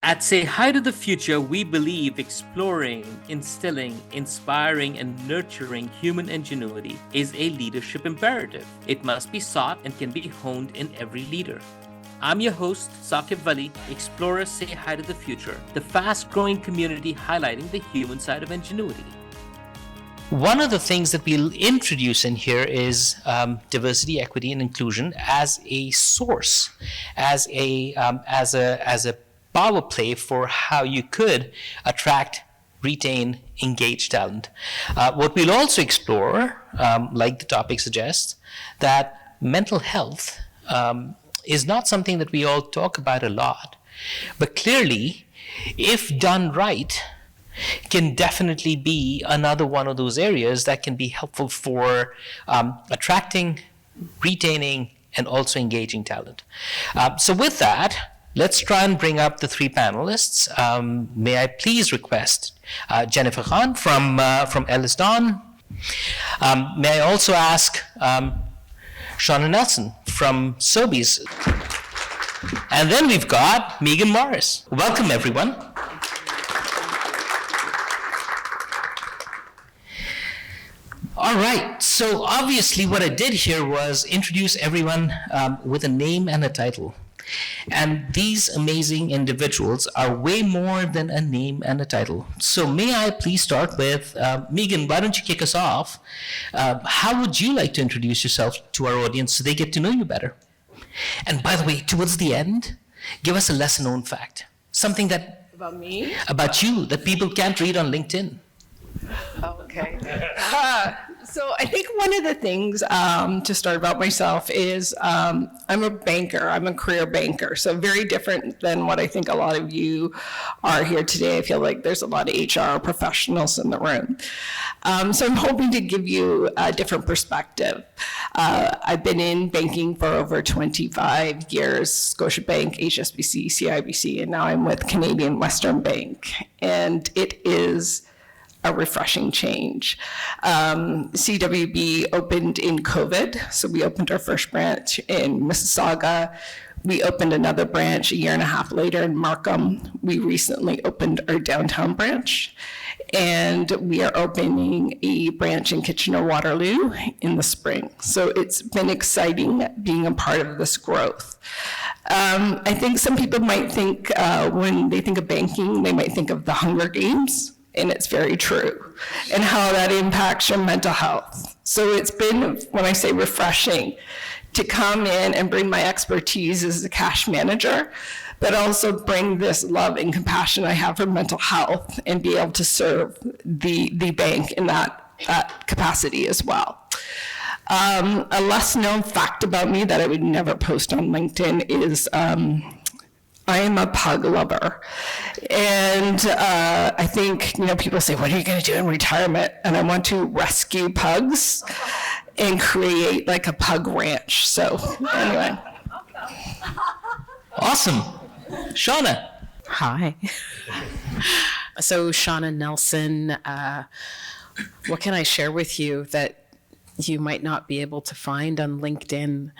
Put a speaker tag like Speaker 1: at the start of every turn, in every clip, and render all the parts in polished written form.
Speaker 1: At Say Hi to the Future, we believe exploring, instilling, inspiring, and nurturing human ingenuity is a leadership imperative. It must be sought and can be honed in every leader. I'm your host, Saquib Vali, Explorers Say Hi to the Future, the fast-growing community highlighting the human side of ingenuity.
Speaker 2: One of the things that we'll introduce in here is diversity, equity, and inclusion as a source, as a power play for how you could attract, retain, engage talent. What we'll also explore, like the topic suggests, that mental health is not something that we all talk about a lot, but clearly, if done right, can definitely be another one of those areas that can be helpful for attracting, retaining, and also engaging talent. So with that, let's try and bring up the three panelists. May I please request Jennifer Khan from Ellis Don. May I also ask Shana Nelson from Sobeys. And then we've got Meegan Morris. Welcome, everyone. All right, so obviously what I did here was introduce everyone with a name and a title. And these amazing individuals are way more than a name and a title. So may I please start with Meegan, why don't you kick us off? How would you like to introduce yourself to our audience so they get to know you better? And by the way, towards the end, give us a lesser known fact. Something that
Speaker 3: About me?
Speaker 2: about you that people can't read on LinkedIn.
Speaker 3: Okay. So I think one of the things to start about myself is I'm a banker. I'm a career banker. So very different than what I think a lot of you are here today. I feel like there's a lot of HR professionals in the room. So I'm hoping to give you a different perspective. I've been in banking for over 25 years, Scotiabank, HSBC, CIBC, and now I'm with Canadian Western Bank. And it is a refreshing change. CWB opened in COVID, so we opened our first branch in Mississauga. We opened another branch a year and a half later in Markham. We recently opened our downtown branch, and we are opening a branch in Kitchener-Waterloo in the spring. So it's been exciting being a part of this growth. I think some people might think when they think of banking, they might think of the Hunger Games. And it's very true, and how that impacts your mental health. So it's been, when I say refreshing, to come in and bring my expertise as a cash manager, but also bring this love and compassion I have for mental health and be able to serve the bank in that capacity as well. A less known fact about me that I would never post on LinkedIn is I am a pug lover. And I think, people say, what are you going to do in retirement? And I want to rescue pugs and create like a pug ranch. So anyway.
Speaker 2: Awesome. Shana.
Speaker 4: Hi. So Shana Nelson, what can I share with you that you might not be able to find on LinkedIn?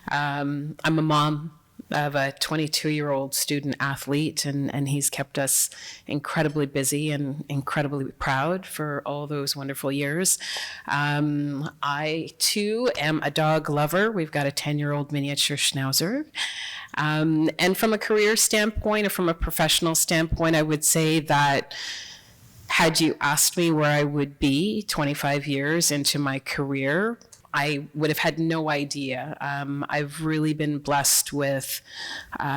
Speaker 4: I'm a mom of a 22-year-old student athlete, and he's kept us incredibly busy and incredibly proud for all those wonderful years. I, too, am a dog lover. We've got a 10-year-old miniature schnauzer. And from a career standpoint or from a professional standpoint, I would say that had you asked me where I would be 25 years into my career, I would have had no idea. I've really been blessed with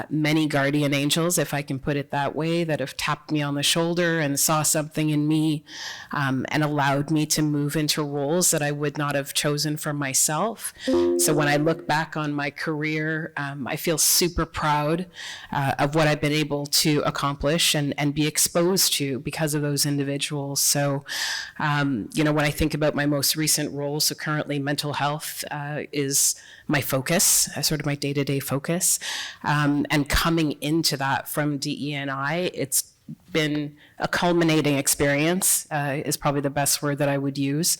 Speaker 4: many guardian angels, if I can put it that way, that have tapped me on the shoulder and saw something in me and allowed me to move into roles that I would not have chosen for myself. So when I look back on my career, I feel super proud of what I've been able to accomplish and be exposed to because of those individuals. So, when I think about my most recent roles, so currently mental mental health is my focus, sort of my day-to-day focus. And coming into that from DE&I, it's been a culminating experience, is probably the best word that I would use,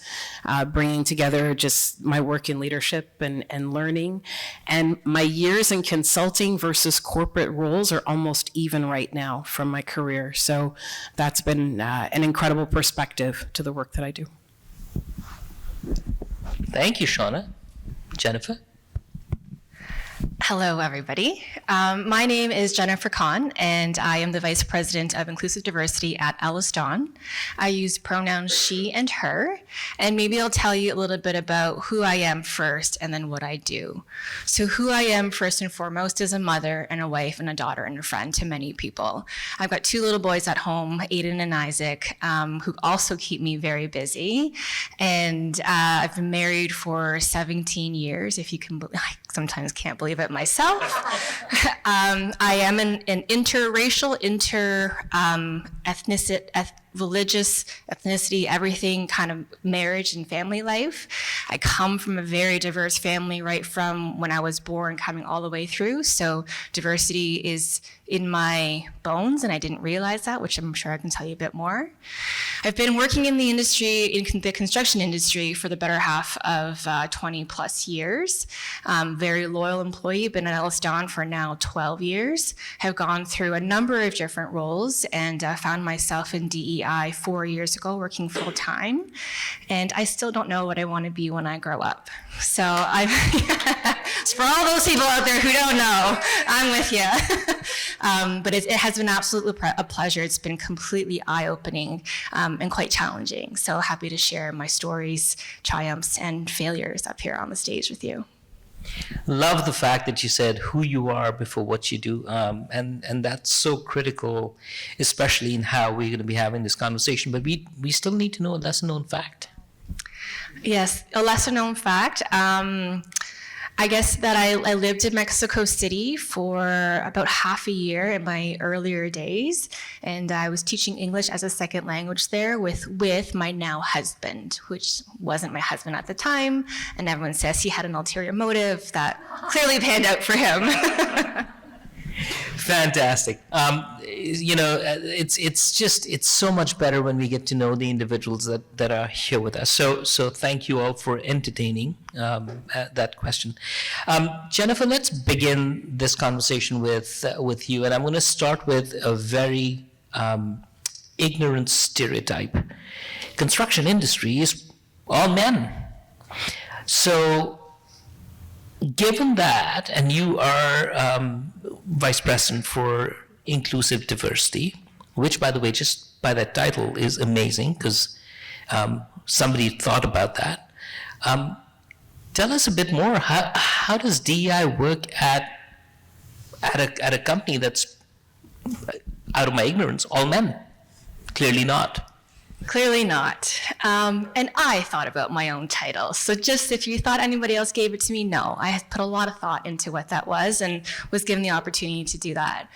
Speaker 4: bringing together just my work in leadership and learning. And my years in consulting versus corporate roles are almost even right now from my career. So that's been an incredible perspective to the work that I do.
Speaker 2: Thank you, Shana. Jennifer?
Speaker 5: Hello, everybody. My name is Jennifer Kahn, and I am the Vice President of Inclusive Diversity at Alice Dawn. I use pronouns she and her, and maybe I'll tell you a little bit about who I am first and then what I do. So who I am first and foremost is a mother and a wife and a daughter and a friend to many people. I've got 2 little boys at home, Aiden and Isaac, who also keep me very busy. And I've been married for 17 years, if you can believe. I sometimes can't believe it myself. I am an interracial, religious, ethnicity, everything kind of marriage and family life. I come from a very diverse family right from when I was born coming all the way through. So diversity is in my bones, and I didn't realize that, which I'm sure I can tell you a bit more. I've been working in the industry, in the construction industry, for the better half of 20 plus years. Very loyal employee, been at Alice Dawn for now 12 years. Have gone through a number of different roles and found myself in DEI 4 years ago working full time. And I still don't know what I want to be when I grow up. So I'm, for all those people out there who don't know, I'm with you. But it has been absolutely a pleasure. It's been completely eye-opening and quite challenging. So happy to share my stories, triumphs, and failures up here on the stage with you.
Speaker 2: Love the fact that you said who you are before what you do, and that's so critical, especially in how we're going to be having this conversation. But we still need to know a lesser-known fact.
Speaker 5: Yes, a lesser-known fact. I guess that I lived in Mexico City for about half a year in my earlier days, and I was teaching English as a second language there with my now husband, which wasn't my husband at the time, and everyone says he had an ulterior motive that clearly panned out for him.
Speaker 2: Fantastic. It's so much better when we get to know the individuals that are here with us. So thank you all for entertaining that question. Jennifer, let's begin this conversation with you, and I'm going to start with a very ignorant stereotype. Construction industry is all men. So given that, and you are Vice President for Inclusive Diversity, which, by the way, just by that title is amazing because somebody thought about that. Tell us a bit more. How does DEI work at a company that's, out of my ignorance, all men? Clearly not.
Speaker 5: Clearly not. And I thought about my own title. So just if you thought anybody else gave it to me, no. I had put a lot of thought into what that was and was given the opportunity to do that.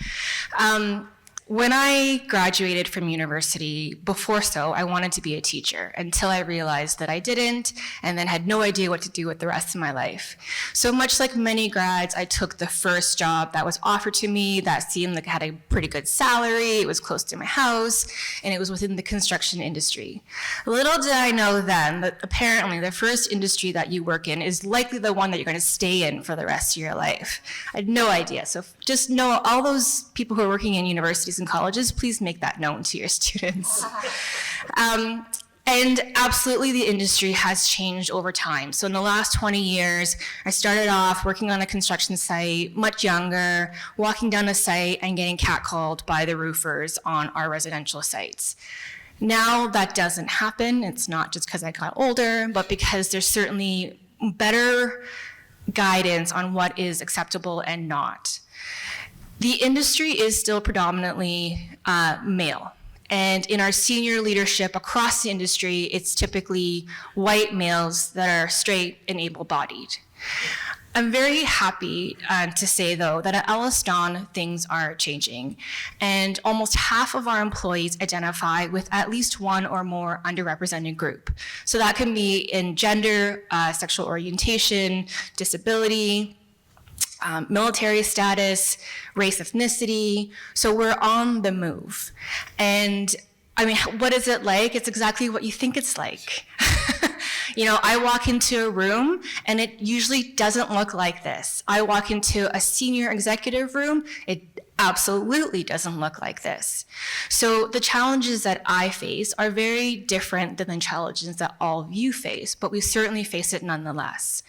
Speaker 5: When I graduated from university, before so, I wanted to be a teacher until I realized that I didn't, and then had no idea what to do with the rest of my life. So much like many grads, I took the first job that was offered to me that seemed like it had a pretty good salary, it was close to my house, and it was within the construction industry. Little did I know then that apparently the first industry that you work in is likely the one that you're going to stay in for the rest of your life. I had no idea. So just know all those people who are working in universities and colleges, please make that known to your students. And absolutely the industry has changed over time. So in the last 20 years, I started off working on a construction site, much younger, walking down a site and getting catcalled by the roofers on our residential sites. Now that doesn't happen. It's not just because I got older, but because there's certainly better guidance on what is acceptable and not. The industry is still predominantly male. And in our senior leadership across the industry, it's typically white males that are straight and able-bodied. I'm very happy to say, though, that at Ellis Don, things are changing. And almost half of our employees identify with at least one or more underrepresented group. So that can be in gender, sexual orientation, disability, military status, race, ethnicity. So we're on the move. And I mean, what is it like? It's exactly what you think it's like. You know, I walk into a room and it usually doesn't look like this. I walk into a senior executive room, it absolutely doesn't look like this. So the challenges that I face are very different than the challenges that all of you face, but we certainly face it nonetheless.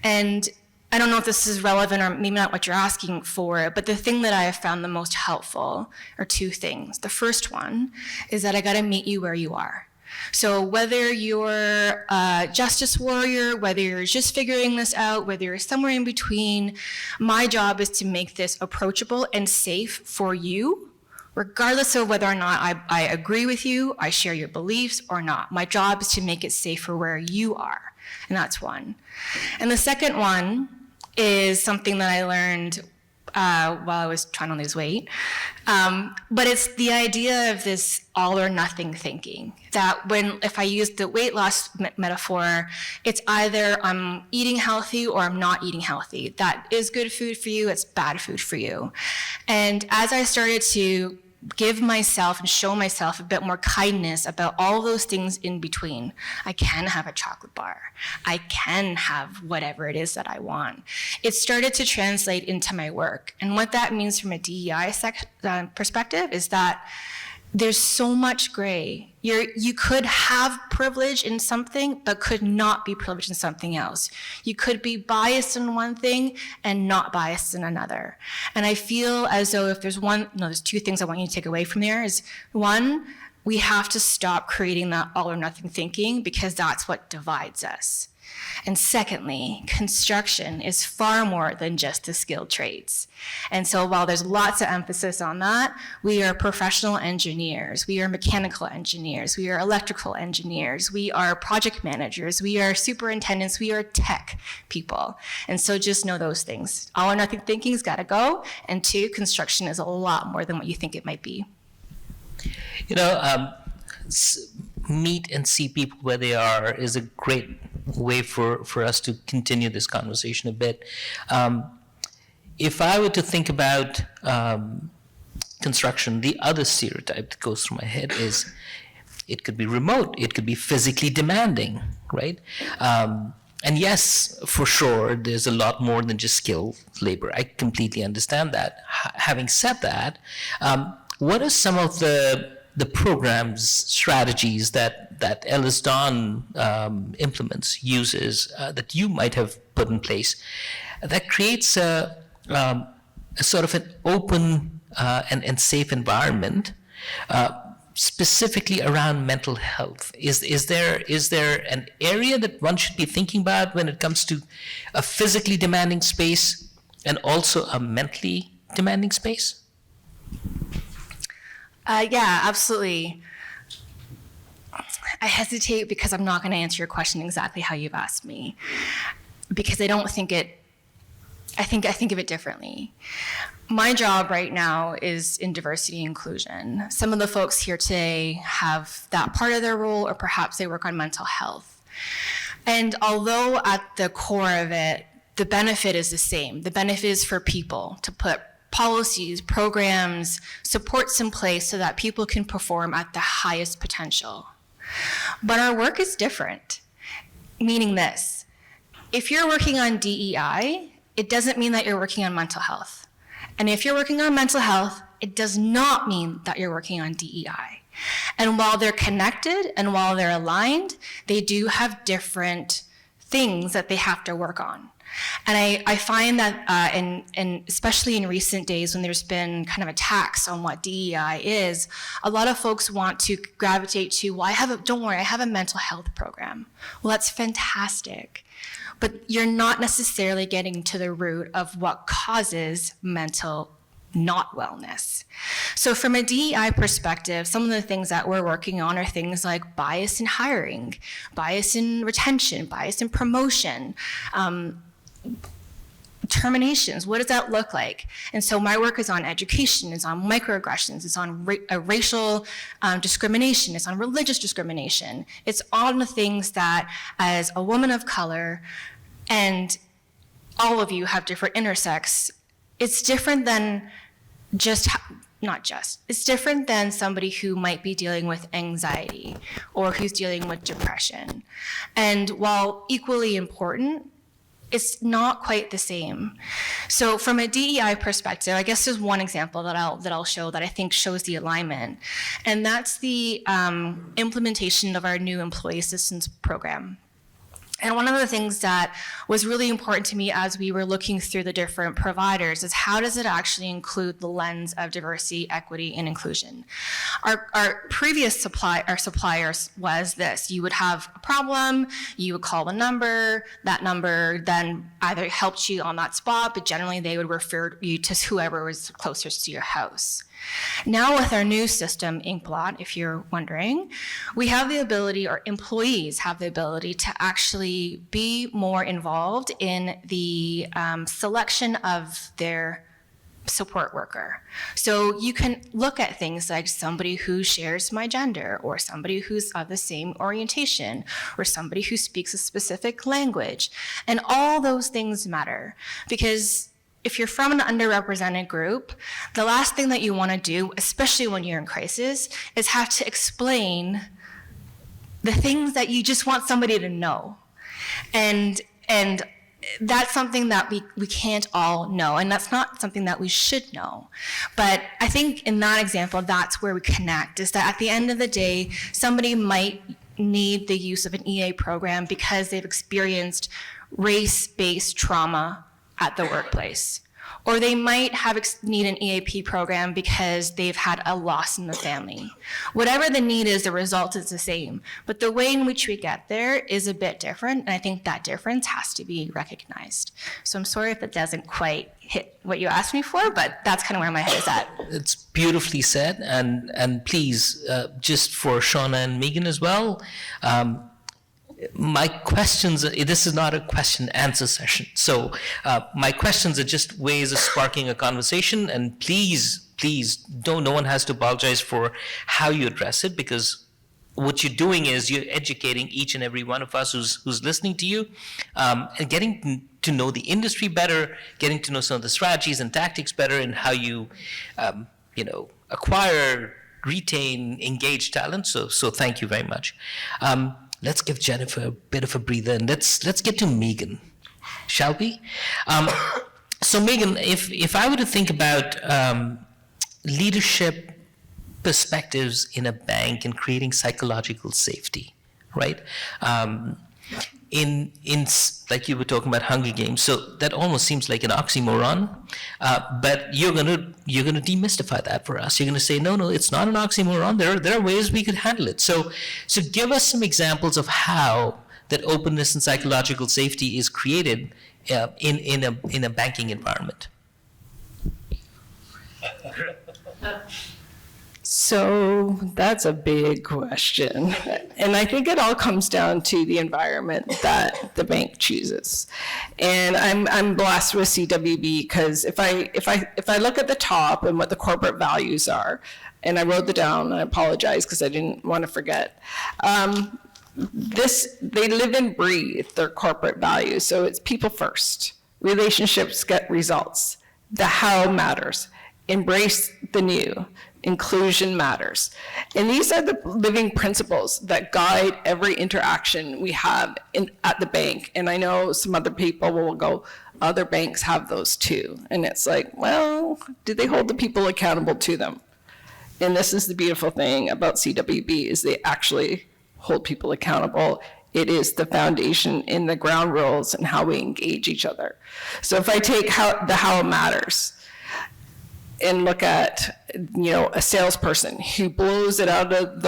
Speaker 5: And I don't know if this is relevant or maybe not what you're asking for, but the thing that I have found the most helpful are two things. The first one is that I gotta meet you where you are. So whether you're a justice warrior, whether you're just figuring this out, whether you're somewhere in between, my job is to make this approachable and safe for you, regardless of whether or not I agree with you, I share your beliefs or not. My job is to make it safe for where you are, and that's one. And the second one is something that I learned while I was trying to lose weight. But it's the idea of this all or nothing thinking, that if I use the weight loss metaphor, it's either I'm eating healthy or I'm not eating healthy. That is good food for you, it's bad food for you. And as I started to give myself and show myself a bit more kindness about all those things in between. I can have a chocolate bar. I can have whatever it is that I want. It started to translate into my work. And what that means from a DEI perspective is that there's so much gray. You could have privilege in something, but could not be privileged in something else. You could be biased in one thing and not biased in another. And I feel as though if there's there's two things I want you to take away from there is, one, we have to stop creating that all or nothing thinking because that's what divides us. And secondly, construction is far more than just the skilled trades. And so while there's lots of emphasis on that, we are professional engineers, we are mechanical engineers, we are electrical engineers, we are project managers, we are superintendents, we are tech people. And so just know those things. All or nothing thinking's gotta go, and two, construction is a lot more than what you think it might be.
Speaker 2: You know, meet and see people where they are is a great way for us to continue this conversation a bit. If I were to think about construction, the other stereotype that goes through my head is it could be remote, it could be physically demanding, right? And yes, for sure, there's a lot more than just skilled labor. I completely understand that. Having said that, what are some of the programs, strategies that Ellis Don implements, uses, that you might have put in place, that creates a sort of an open and safe environment, specifically around mental health? Is there an area that one should be thinking about when it comes to a physically demanding space and also a mentally demanding space?
Speaker 5: Yeah, absolutely. I hesitate because I'm not going to answer your question exactly how you've asked me, because I don't think I think of it differently. My job right now is in diversity and inclusion. Some of the folks here today have that part of their role, or perhaps they work on mental health. And although at the core of it, the benefit is the same. The benefit is for people to put policies, programs, supports in place so that people can perform at the highest potential. But our work is different, meaning this: if you're working on DEI, it doesn't mean that you're working on mental health. And if you're working on mental health, it does not mean that you're working on DEI. And while they're connected and while they're aligned, they do have different things that they have to work on. And I find that, and especially in recent days when there's been kind of attacks on what DEI is, a lot of folks want to gravitate to, well, don't worry, I have a mental health program. Well, that's fantastic. But you're not necessarily getting to the root of what causes mental not wellness. So from a DEI perspective, some of the things that we're working on are things like bias in hiring, bias in retention, bias in promotion, terminations. What does that look like? And so my work is on education, it's on microaggressions, it's on racial discrimination, it's on religious discrimination. It's on the things that, as a woman of color, and all of you have different intersex, it's different than it's different than somebody who might be dealing with anxiety or who's dealing with depression. And while equally important, it's not quite the same. So from a DEI perspective, I guess there's one example that I'll show that I think shows the alignment, and that's the implementation of our new employee assistance program. And one of the things that was really important to me as we were looking through the different providers is how does it actually include the lens of diversity, equity, and inclusion? Our previous suppliers was this: you would have a problem, you would call the number, that number then either helped you on that spot, but generally they would refer you to whoever was closest to your house. Now with our new system, Inkblot, if you're wondering, we have the ability, or employees have the ability, to actually be more involved in the selection of their support worker. So you can look at things like somebody who shares my gender, or somebody who's of the same orientation, or somebody who speaks a specific language. And all those things matter, because if you're from an underrepresented group, the last thing that you want to do, especially when you're in crisis, is have to explain the things that you just want somebody to know. And that's something that we can't all know, and that's not something that we should know. But I think in that example, that's where we connect, is that at the end of the day, somebody might need the use of an EA program because they've experienced race-based trauma at the workplace. Or they might need an EAP program because they've had a loss in the family. Whatever the need is, the result is the same. But the way in which we get there is a bit different, and I think that difference has to be recognized. So I'm sorry if it doesn't quite hit what you asked me for, but that's kind of where my head is at.
Speaker 2: It's beautifully said, and please, just for Shana and Meegan as well, my questions, this is not a question answer session. So my questions are just ways of sparking a conversation, and please, no one has to apologize for how you address it, because what you're doing is you're educating each and every one of us who's listening to you, and getting to know the industry better, getting to know some of the strategies and tactics better, and how you, acquire, retain, engage talent. So thank you very much. Let's give Jennifer a bit of a breather, and let's get to Meegan, shall we? So Meegan, if I were to think about leadership perspectives in a bank and creating psychological safety, right? In like you were talking about Hunger Games, so that almost seems like an oxymoron, but you're gonna demystify that for us. You're gonna say, no, it's not an oxymoron. There are ways we could handle it. So give us some examples of how that openness and psychological safety is created in a banking environment.
Speaker 3: So that's a big question. And I think it all comes down to the environment that the bank chooses. And I'm blessed with CWB because if I look at the top and what the corporate values are, and I wrote it down, and I apologize because I didn't want to forget. They live and breathe their corporate values. So it's people first. Relationships get results. The how matters. Embrace the new. Inclusion matters. And these are the living principles that guide every interaction we have at the bank. And I know some other people will go, other banks have those too. And it's like, well, do they hold the people accountable to them? And this is the beautiful thing about CWB, is they actually hold people accountable. It is the foundation in the ground rules and how we engage each other. So if I take how it matters, and look at, a salesperson who blows it out of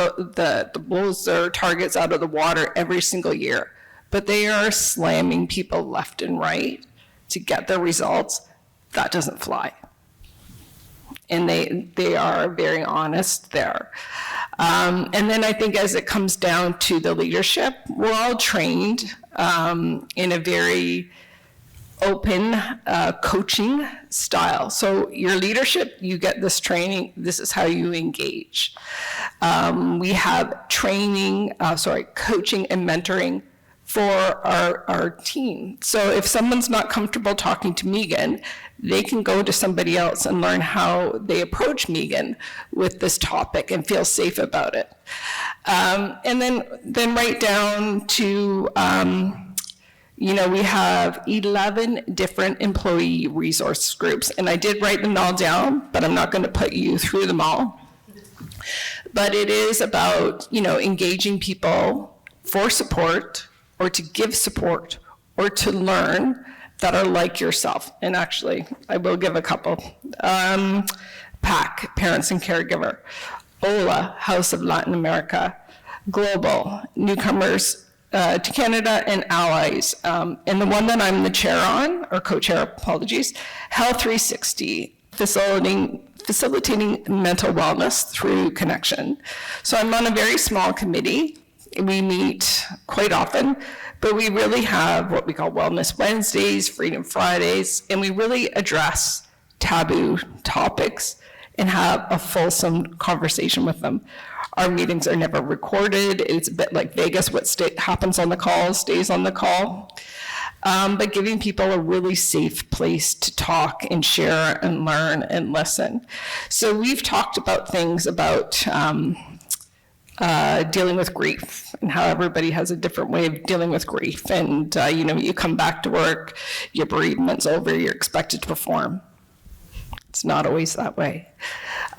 Speaker 3: blows their targets out of the water every single year, but they are slamming people left and right to get their results, that doesn't fly. And they are very honest there. And then I think as it comes down to the leadership, we're all trained in a very open coaching style. So your leadership, you get this training, this is how you engage. We have coaching and mentoring for our team. So if someone's not comfortable talking to Meegan, they can go to somebody else and learn how they approach Meegan with this topic and feel safe about it. And then right down to, we have 11 different employee resource groups, and I did write them all down, but I'm not going to put you through them all. But it is about, engaging people for support, or to give support, or to learn that are like yourself. And actually, I will give a couple. PAC, Parents and Caregiver. OLA, House of Latin America. Global, Newcomers to Canada and Allies. And the one that I'm the chair on, or co-chair, apologies, Health 360, facilitating mental wellness through connection. So I'm on a very small committee. We meet quite often, but we really have what we call Wellness Wednesdays, Freedom Fridays, and we really address taboo topics and have a fulsome conversation with them. Our meetings are never recorded. It's a bit like Vegas, what happens on the call stays on the call. But giving people a really safe place to talk and share and learn and listen. So we've talked about things about dealing with grief and how everybody has a different way of dealing with grief. And, you come back to work, your bereavement's over, you're expected to perform. It's not always that way.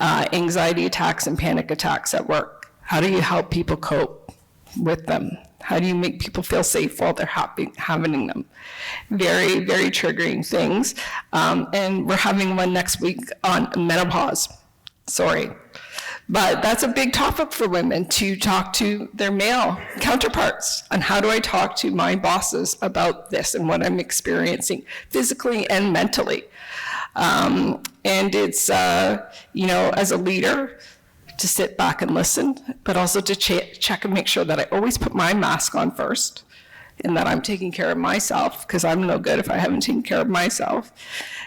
Speaker 3: Anxiety attacks and panic attacks at work. How do you help people cope with them? How do you make people feel safe while they're having them? Very, very triggering things. And we're having one next week on menopause. Sorry. But that's a big topic for women, to talk to their male counterparts on how do I talk to my bosses about this and what I'm experiencing physically and mentally. And it's, as a leader, to sit back and listen, but also to check and make sure that I always put my mask on first and that I'm taking care of myself, because I'm no good if I haven't taken care of myself.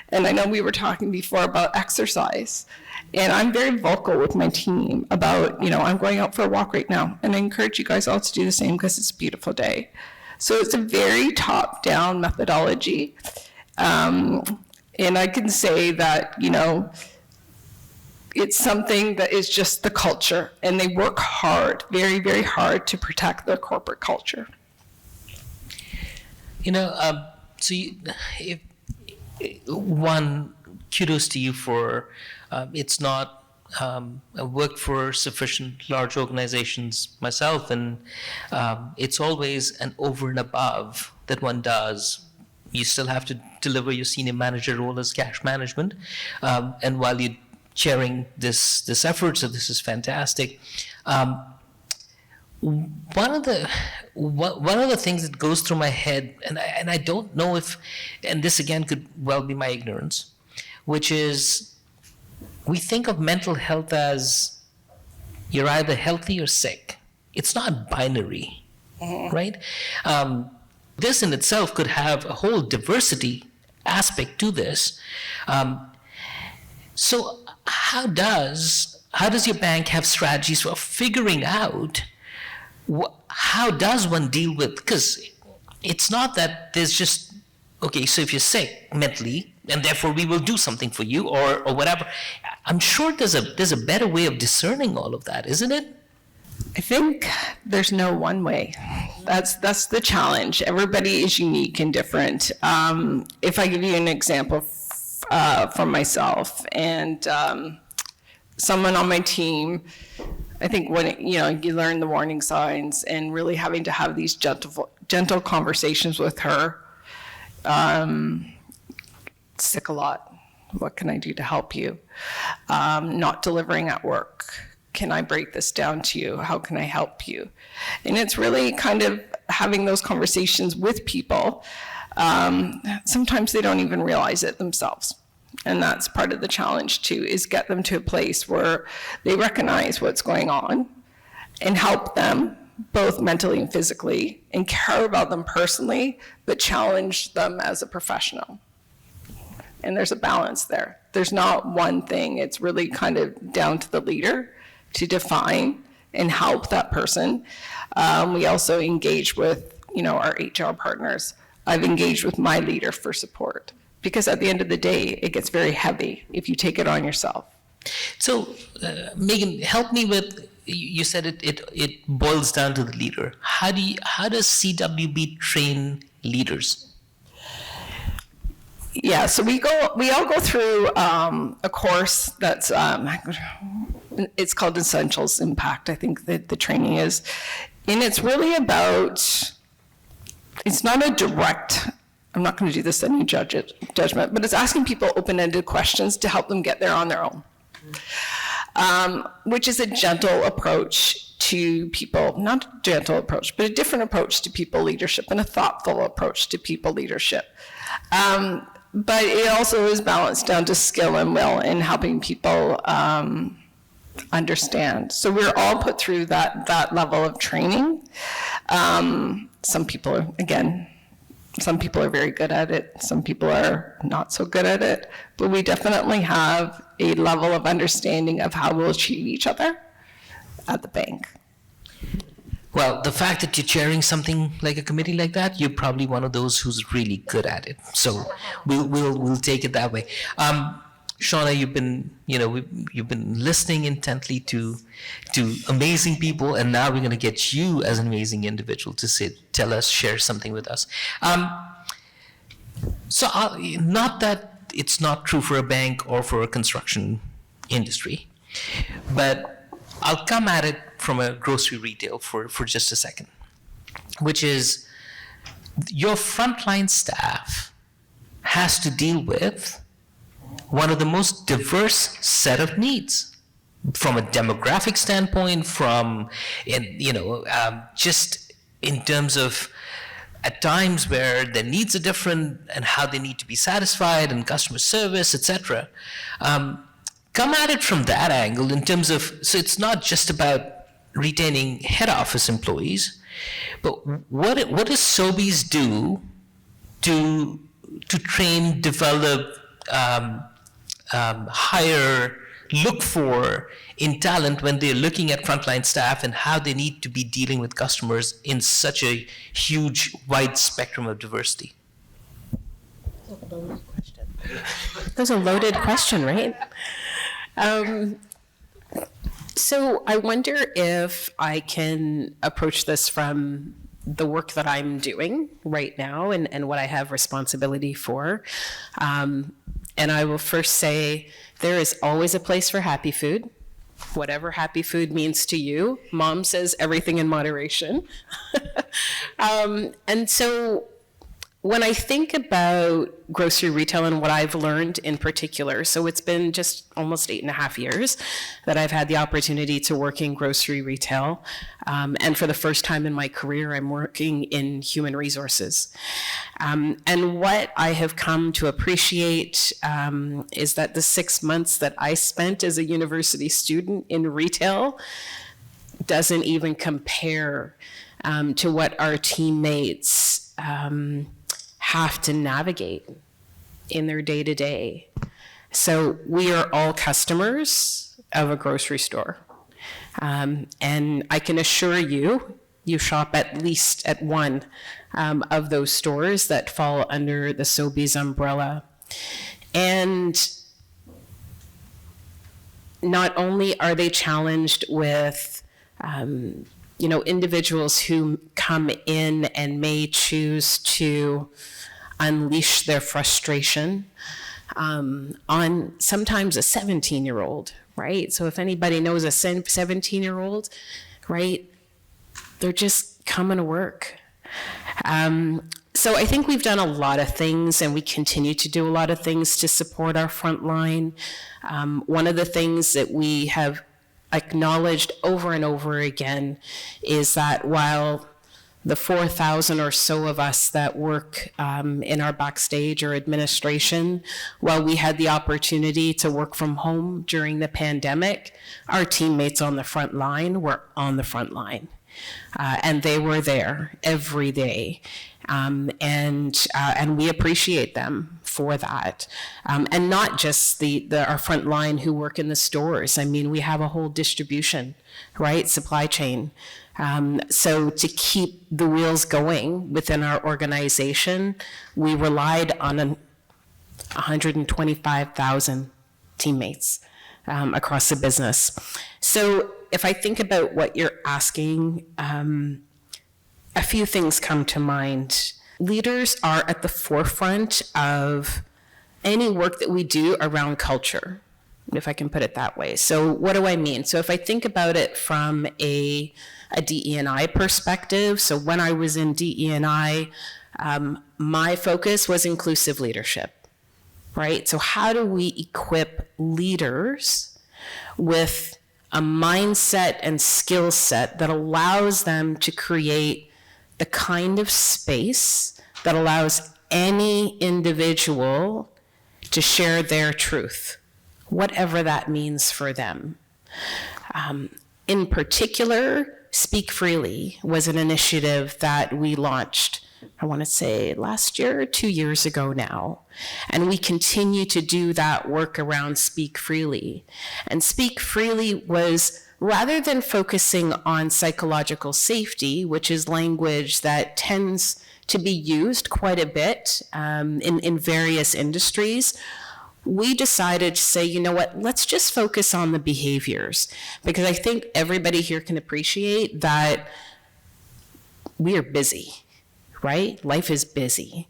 Speaker 3: And I know we were talking before about exercise, and I'm very vocal with my team about, I'm going out for a walk right now, and I encourage you guys all to do the same because it's a beautiful day. So it's a very top-down methodology. And I can say that, it's something that is just the culture, and they work hard, very, very hard to protect their corporate culture.
Speaker 2: Kudos to you for, it's not, I worked for sufficient large organizations myself, and it's always an over and above that one does. You still have to deliver your senior manager role as cash management, and while you're chairing this effort, so this is fantastic. One of the things that goes through my head, and I don't know if, and this again could well be my ignorance, which is we think of mental health as you're either healthy or sick. It's not binary, right? This in itself could have a whole diversity aspect to this. So how does your bank have strategies for figuring out how does one deal with, because it's not that there's just, okay, so if you're sick mentally, and therefore we will do something for you or whatever. I'm sure there's a better way of discerning all of that, isn't it?
Speaker 3: I think there's no one way. That's the challenge. Everybody is unique and different. If I give you an example from myself and someone on my team, I think when you learn the warning signs and really having to have these gentle conversations with her. Sick a lot. What can I do to help you? Not delivering at work. Can I break this down to you? How can I help you? And it's really kind of having those conversations with people. Sometimes they don't even realize it themselves. And that's part of the challenge too, is get them to a place where they recognize what's going on and help them, both mentally and physically, and care about them personally, but challenge them as a professional. And there's a balance there. There's not one thing. It's really kind of down to the leader to define and help that person. We also engage with, our HR partners. I've engaged with my leader for support, because at the end of the day, it gets very heavy if you take it on yourself.
Speaker 2: So, Meegan, help me with, you said it boils down to the leader. How does CWB train leaders?
Speaker 3: Yeah, so we all go through a course that's it's called Essentials Impact, I think that the training is, and it's really about, it's not a direct, I'm not going to do this any judgment, but it's asking people open-ended questions to help them get there on their own, which is a gentle approach to people, not a gentle approach, but a different approach to people leadership and a thoughtful approach to people leadership. But it also is balanced down to skill and will in helping people understand. So we're all put through that level of training. Some people are very good at it. Some people are not so good at it. But we definitely have a level of understanding of how we'll treat each other at the bank.
Speaker 2: Well, the fact that you're chairing something like a committee like that, you're probably one of those who's really good at it. So we'll take it that way. Shana, you've been listening intently to amazing people, and now we're going to get you as an amazing individual to share something with us. Not that it's not true for a bank or for a construction industry, but I'll come at it from a grocery retail for just a second, which is your frontline staff has to deal with one of the most diverse set of needs from a demographic standpoint, just in terms of at times where their needs are different and how they need to be satisfied and customer service, etc. Come at it from that angle in terms of, so it's not just about retaining head office employees, but what does Sobeys do to train, develop, hire, look for in talent when they're looking at frontline staff and how they need to be dealing with customers in such a huge, wide spectrum of diversity?
Speaker 4: That's a loaded question, right? So I wonder if I can approach this from the work that I'm doing right now and what I have responsibility for. And I will first say there is always a place for happy food, whatever happy food means to you. Mom says everything in moderation. And so when I think about grocery retail and what I've learned in particular, so it's been just almost 8.5 years that I've had the opportunity to work in grocery retail. And for the first time in my career, I'm working in human resources. And what I have come to appreciate is that the 6 months that I spent as a university student in retail doesn't even compare to what our teammates have to navigate in their day-to-day. So we are all customers of a grocery store. And I can assure you, you shop at least at one of those stores that fall under the Sobeys umbrella. And not only are they challenged with individuals who come in and may choose to unleash their frustration on sometimes a 17-year-old, right? So if anybody knows a 17-year-old, right, they're just coming to work. So I think we've done a lot of things, and we continue to do a lot of things to support our front line. One of the things that we have acknowledged over and over again is that while the 4,000 or so of us that work in our backstage or administration, while we had the opportunity to work from home during the pandemic, our teammates on the front line were on the front line. And they were there every day. And we appreciate them for that. And not just our front line who work in the stores. I mean, we have a whole distribution, right? Supply chain. So to keep the wheels going within our organization, we relied on 125,000 teammates across the business. So if I think about what you're asking, a few things come to mind. Leaders are at the forefront of any work that we do around culture, if I can put it that way. So what do I mean? So if I think about it from a DE&I perspective, so when I was in DE&I, my focus was inclusive leadership, right? So how do we equip leaders with a mindset and skill set that allows them to create the kind of space that allows any individual to share their truth, whatever that means for them. In particular, Speak Freely was an initiative that we launched, I want to say last year or 2 years ago now. And we continue to do that work around Speak Freely. And Speak Freely was, rather than focusing on psychological safety, which is language that tends to be used quite a bit in various industries, we decided to say, you know what, let's just focus on the behaviors. Because I think everybody here can appreciate that we are busy, right? Life is busy.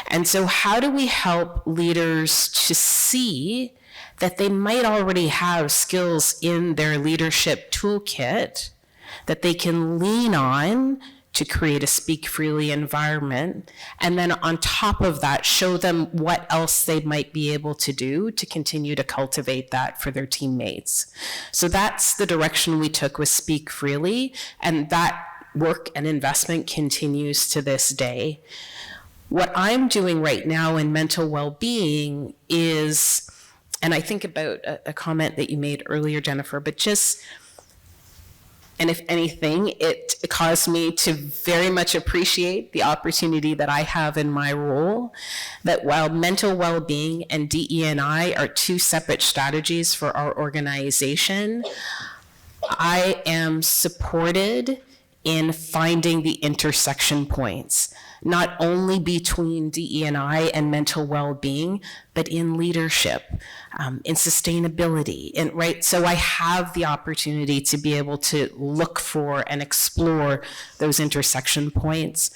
Speaker 4: And so how do we help leaders to see that they might already have skills in their leadership toolkit that they can lean on to create a Speak Freely environment, and then on top of that, show them what else they might be able to do to continue to cultivate that for their teammates. So that's the direction we took with Speak Freely, and that work and investment continues to this day. What I'm doing right now in mental well-being is, and I think about a comment that you made earlier, Jennifer, but just, and if anything, it caused me to very much appreciate the opportunity that I have in my role, that while mental well-being and DE&I are two separate strategies for our organization, I am supported in finding the intersection points, not only between DE&I and mental well-being, but in leadership, in sustainability, and right. So I have the opportunity to be able to look for and explore those intersection points.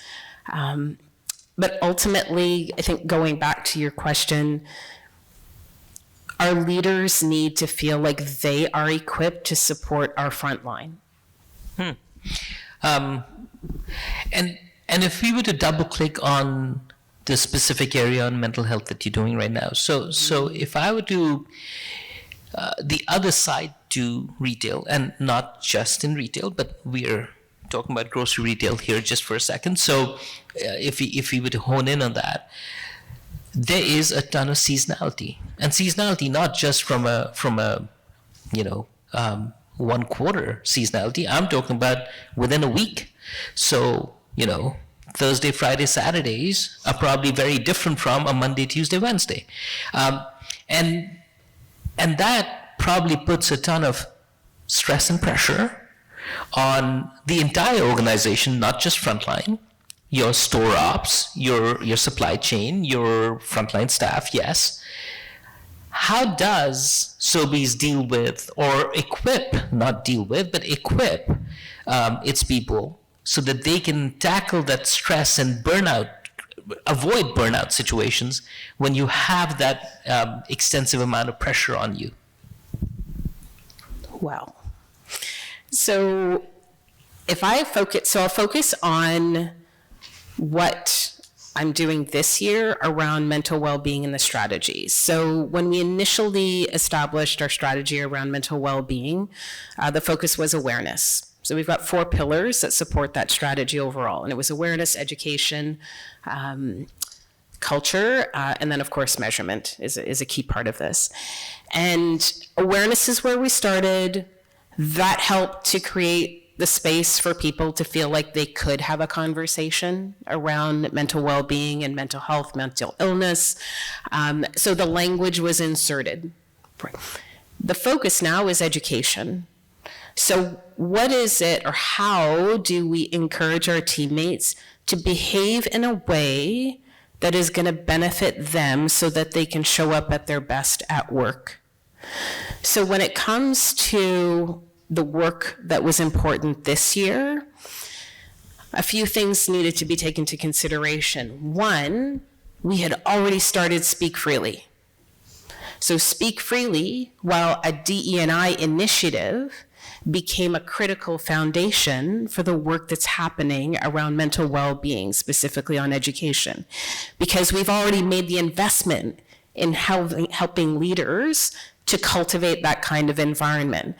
Speaker 4: But ultimately, I think going back to your question, our leaders need to feel like they are equipped to support our front line.
Speaker 2: And if we were to double click on the specific area on mental health that you're doing right now, so if I were to the other side to retail, and not just in retail, but we're talking about grocery retail here just for a second. So if we were to hone in on that, there is a ton of seasonality, and seasonality not just from a 1 quarter seasonality. I'm talking about within a week. So, Thursday, Friday, Saturdays are probably very different from a Monday, Tuesday, Wednesday. And that probably puts a ton of stress and pressure on the entire organization, not just frontline, your store ops, your supply chain, your frontline staff, yes. How does Sobeys deal with, or equip, not deal with, but equip its people so that they can tackle that stress and burnout, avoid burnout situations when you have that extensive amount of pressure on you?
Speaker 4: Well, so I'll focus on what I'm doing this year around mental well-being and the strategies. So when we initially established our strategy around mental well-being, the focus was awareness. So we've got 4 pillars that support that strategy overall. And it was awareness, education, culture, and then of course measurement is a key part of this. And awareness is where we started. That helped to create the space for people to feel like they could have a conversation around mental well-being and mental health, mental illness. So the language was inserted. The focus now is education. So what is it, or how do we encourage our teammates to behave in a way that is going to benefit them so that they can show up at their best at work? So when it comes to the work that was important this year, a few things needed to be taken into consideration. One, we had already started Speak Freely. So Speak Freely, while a DE&I initiative, became a critical foundation for the work that's happening around mental well-being, specifically on education, because we've already made the investment in helping leaders to cultivate that kind of environment.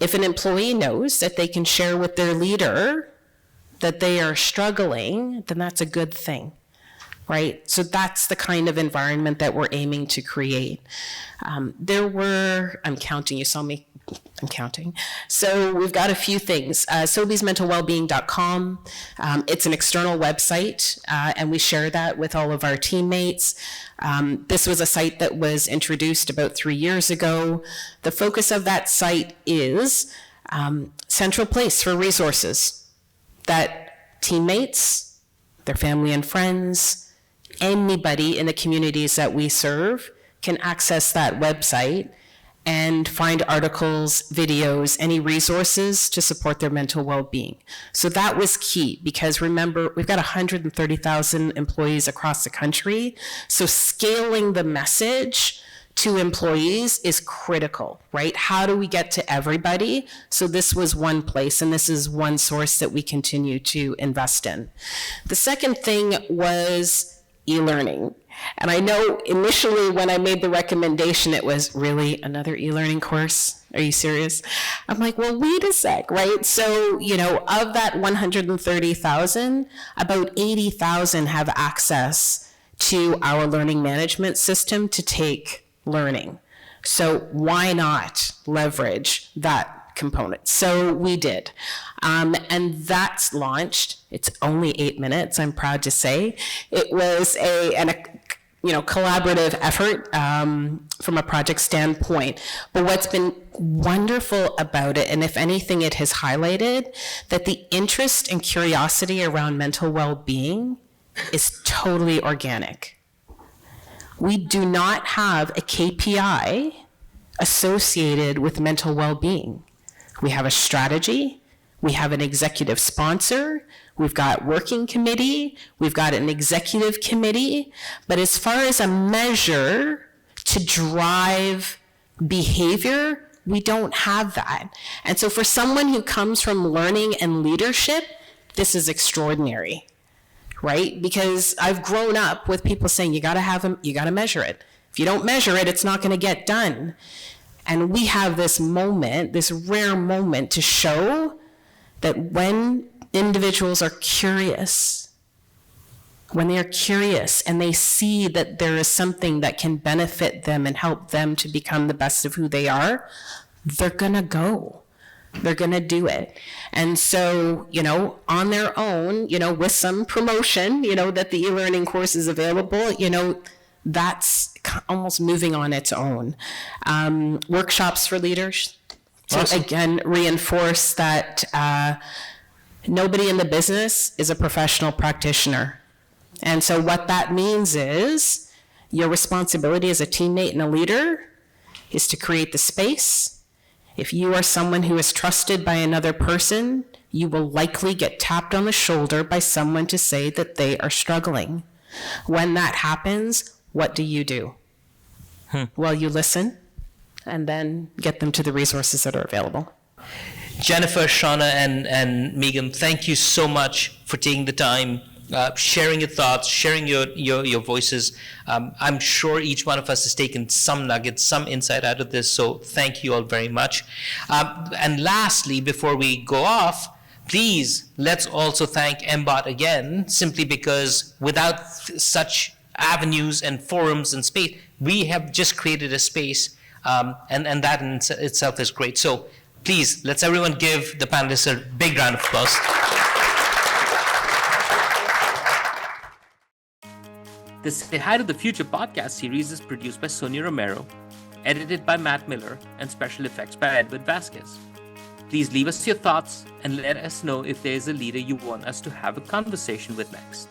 Speaker 4: If an employee knows that they can share with their leader that they are struggling, then that's a good thing, right? So that's the kind of environment that we're aiming to create. I'm counting, you saw me, I'm counting. So we've got a few things. SobiesMentalWellbeing.com. It's an external website, and we share that with all of our teammates. This was a site that was introduced about 3 years ago. The focus of that site is central place for resources that teammates, their family and friends, anybody in the communities that we serve can access that website and find articles, videos, any resources to support their mental well-being. So that was key, because remember, we've got 130,000 employees across the country, so scaling the message to employees is critical, right? How do we get to everybody? So this was one place, and this is one source that we continue to invest in. The second thing was e-learning. And I know initially when I made the recommendation, it was really another e-learning course. Are you serious? I'm like, well, wait a sec, right? So, of that 130,000, about 80,000 have access to our learning management system to take learning. So why not leverage that component? So we did. And that's launched. It's only 8 minutes, I'm proud to say. It was a collaborative effort from a project standpoint. But what's been wonderful about it, and if anything, it has highlighted that the interest and curiosity around mental well-being is totally organic. We do not have a KPI associated with mental well-being. We have a strategy, we have an executive sponsor, we've got working committee, we've got an executive committee, but as far as a measure to drive behavior, we don't have that. And so for someone who comes from learning and leadership, this is extraordinary, right? Because I've grown up with people saying, you gotta measure it. If you don't measure it, it's not gonna get done. And we have this moment, this rare moment to show that when individuals are curious, when they are curious and they see that there is something that can benefit them and help them to become the best of who they are, they're gonna go. They're gonna do it. And so, on their own, with some promotion, that the e-learning course is available, that's almost moving on its own. Workshops for leaders to, awesome. Again, reinforce that nobody in the business is a professional practitioner. And so what that means is your responsibility as a teammate and a leader is to create the space. If you are someone who is trusted by another person, you will likely get tapped on the shoulder by someone to say that they are struggling. When that happens, what do? Well, you listen and then get them to the resources that are available.
Speaker 2: Jennifer, Shana, and Meegan, thank you so much for taking the time, sharing your thoughts, sharing your voices. I'm sure each one of us has taken some nuggets, some insight out of this, so thank you all very much. And lastly, before we go off, please, let's also thank MBOT again, simply because without such avenues and forums and space, we have just created a space, and that in itself is great. So Please, let's everyone give the panelists a big round of applause.
Speaker 1: The Say Hi to the Future podcast series is produced by Sonia Romero, edited by Matt Miller, and special effects by Edward Vasquez. Please leave us your thoughts and let us know if there is a leader you want us to have a conversation with next.